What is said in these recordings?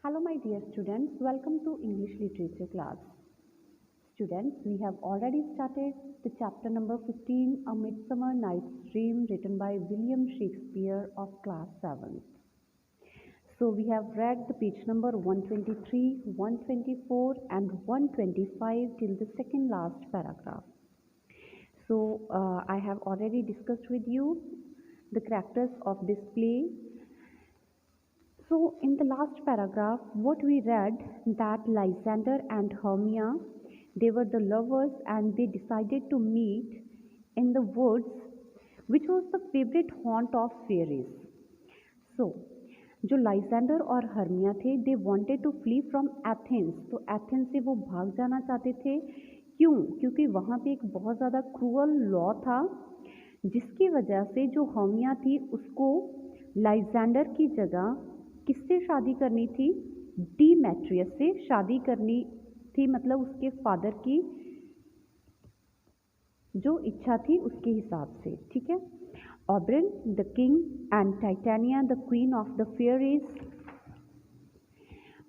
Hello, my dear students. Welcome to English Literature class. Students, we have already started the chapter number 15, A Midsummer Night's Dream, written by William Shakespeare of class 7th. So, we have read the page number 123, 124, and 125 till the second last paragraph. So, I have already discussed with you the characters of this play. So, in the last paragraph, what we read that Lysander and Hermia, they were the lovers and they decided to meet in the woods, which was the favorite haunt of fairies. So, जो लाइजेंडर और Hermia थे they wanted to flee from Athens, तो Athens से वो भाग जाना चाहते थे। क्यों? क्योंकि वहाँ पे एक बहुत ज़्यादा क्रूअल लॉ था, जिसकी वजह से जो हर्मिया थी उसको लाइजेंडर की जगह किससे शादी करनी थी? डीमेट्रियस से शादी करनी थी, मतलब उसके फादर की जो इच्छा थी उसके हिसाब से। ठीक है। Oberon, the king, and Titania, the queen of the fairies,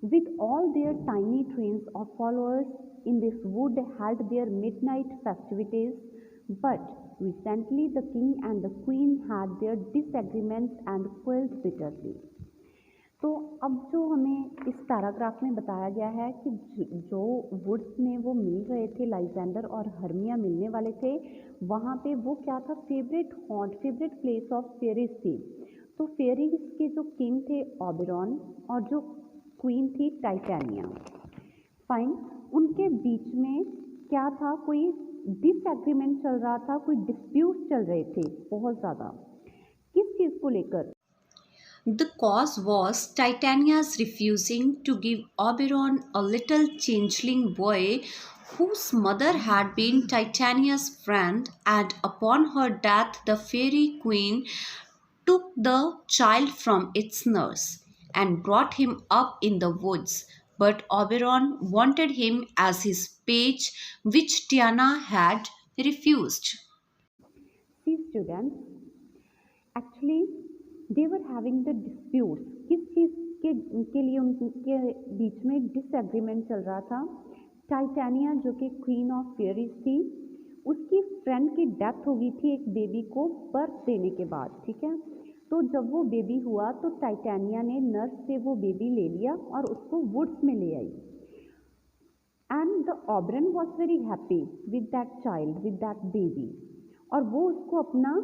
with all their tiny trains of followers in this wood, held their midnight festivities. But recently, the king and the queen had their disagreements and quarreled bitterly. तो अब जो हमें इस paragraph में बताया गया है कि जो वुड्स में वो मिल रहे थे, लाइजेंडर और हर्मिया मिलने वाले थे, वहाँ पे वो क्या था? Favourite haunt, favourite place of fairies थी। तो फेरीज के जो किंग थे ऑबेरॉन और जो क्वीन थी टाइटेनिया, फाइन, उनके बीच में क्या था? कोई डिसएग्रीमेंट चल रहा था, कोई डिस्प्यूट चल रहे थे बहुत ज़्यादा। किस चीज़ को लेकर? The cause was Titania's refusing to give Oberon a little changeling boy whose mother had been Titania's friend, and upon her death the fairy queen took the child from its nurse and brought him up in the woods. But Oberon wanted him as his page, which Tiana had refused. See students, actually they were having the disputes. किस चीज़ के लिए उनके बीच में disagreement चल रहा था? Titania जो कि क्वीन ऑफ फेयरीज थी, उसकी फ्रेंड की डेथ हो गई थी एक बेबी को बर्थ देने के बाद। ठीक है। तो जब वो बेबी हुआ तो टाइटेनिया ने नर्स से वो बेबी ले लिया और उसको वुड्स में ले आई। And the Oberon was very happy with that child, with that baby, और वो उसको अपना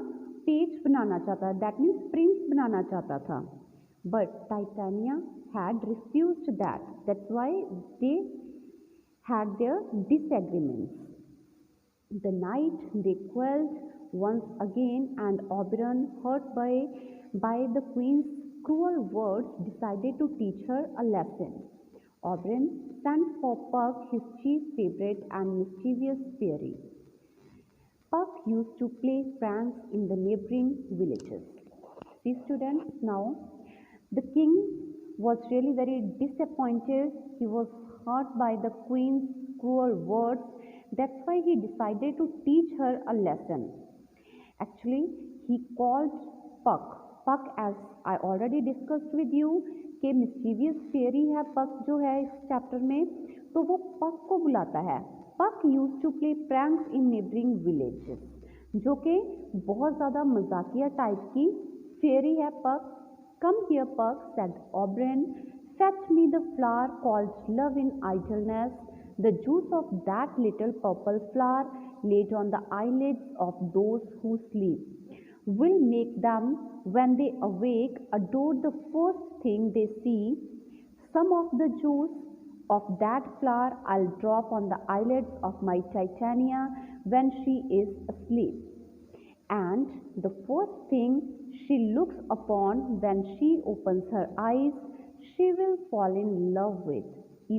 पेज बनाना चाहता, दैट मीन्स प्रिंस बनाना चाहता था। But titania had refused that, that's why they had there disagreements. The night they quarreled once again, and Oberon, hurt by the queen's cruel words, decided to teach her a lesson. Oberon sent for Puck, his chief favorite and mischievous fairy. Puck used to play pranks in the neighboring villages. See students, now the king was really very disappointed. He was hurt by the queen's cruel words. That's why he decided to teach her a lesson. Actually, he called Puck. Puck, as I already discussed with you, कि mischievous फेरी है पक जो है इस chapter में, तो वो पक को बुलाता है। Puck use to play pranks in neighbouring villages, जो कि बहुत ज़्यादा मजाकिया टाइप की फेरी है Puck. Come here Puck, said Oberon, fetch me the flower called love in idleness, the juice of that little purple flower laid on the eyelids of those who sleep will make them, when they awake, adore the first thing they see. Some of the juice of that flower I'll drop on the eyelids of my Titania when she is asleep. And the first thing she looks upon when she opens her eyes, she will fall in love with,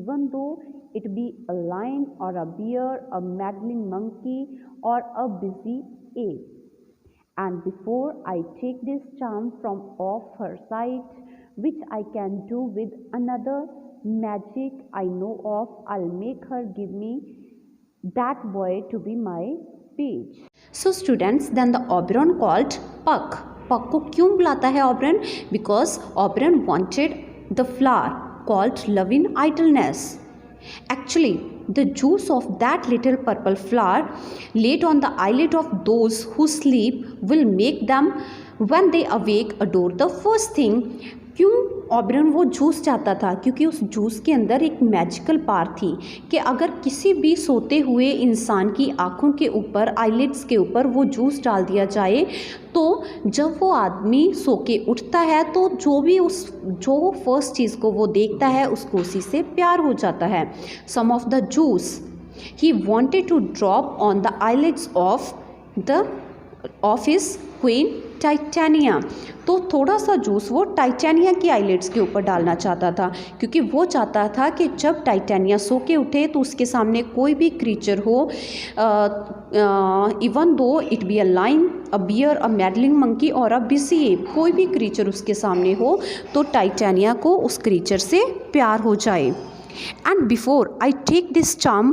even though it be a lion or a bear, a meddling monkey or a busy ape. And before I take this charm from off her sight, which I can do with another magic I know of, I'll make her give me that boy to be my page. So students, then the Oberon called Puck. Puck को क्यों बुलाता है Oberon? Because Oberon wanted the flower called love in idleness. Actually, the juice of that little purple flower laid on the eyelid of those who sleep will make them, when they awake, adore the first thing. क्यों ऑबरन वो juice चाहता था? क्योंकि उस juice के अंदर एक magical power थी कि अगर किसी भी सोते हुए इंसान की आँखों के ऊपर, आईलिड्स के ऊपर वो जूस डाल दिया जाए तो जब वो आदमी सो के उठता है तो जो फर्स्ट चीज़ को वो देखता है उसको उसी से प्यार हो जाता है. Some of the juice he wanted to drop on the eyelids of his queen Titania. तो थोड़ा सा जूस वो टाइटेनिया की आईलिड्स के ऊपर डालना चाहता था क्योंकि वो चाहता था कि जब टाइटेनिया सो के उठे तो उसके सामने कोई भी क्रीचर हो, even though it be a lion, a bear, a meddling monkey और अ बिसी एप, कोई भी क्रीचर उसके सामने हो तो टाइटेनिया को उस क्रीचर से प्यार हो जाए. And before I take this charm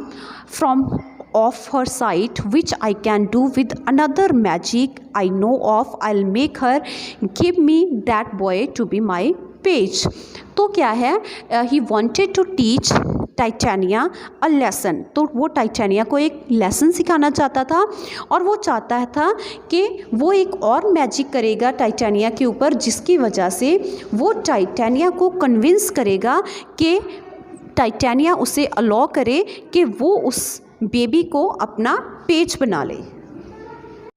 from of her sight, which I can do with another magic I know of, I'll make her give me that boy to be my page. तो क्या है, he wanted to teach titania a lesson. तो वो titania को एक lesson सिखाना चाहता था और वो चाहता था कि वो एक और मैजिक करेगा टाइटेनिया के ऊपर जिसकी वजह से वो टाइटेनिया को कन्विंस करेगा कि टाइटेनिया उसे अलाउ करे कि वो उस बेबी को अपना पेज बना ले.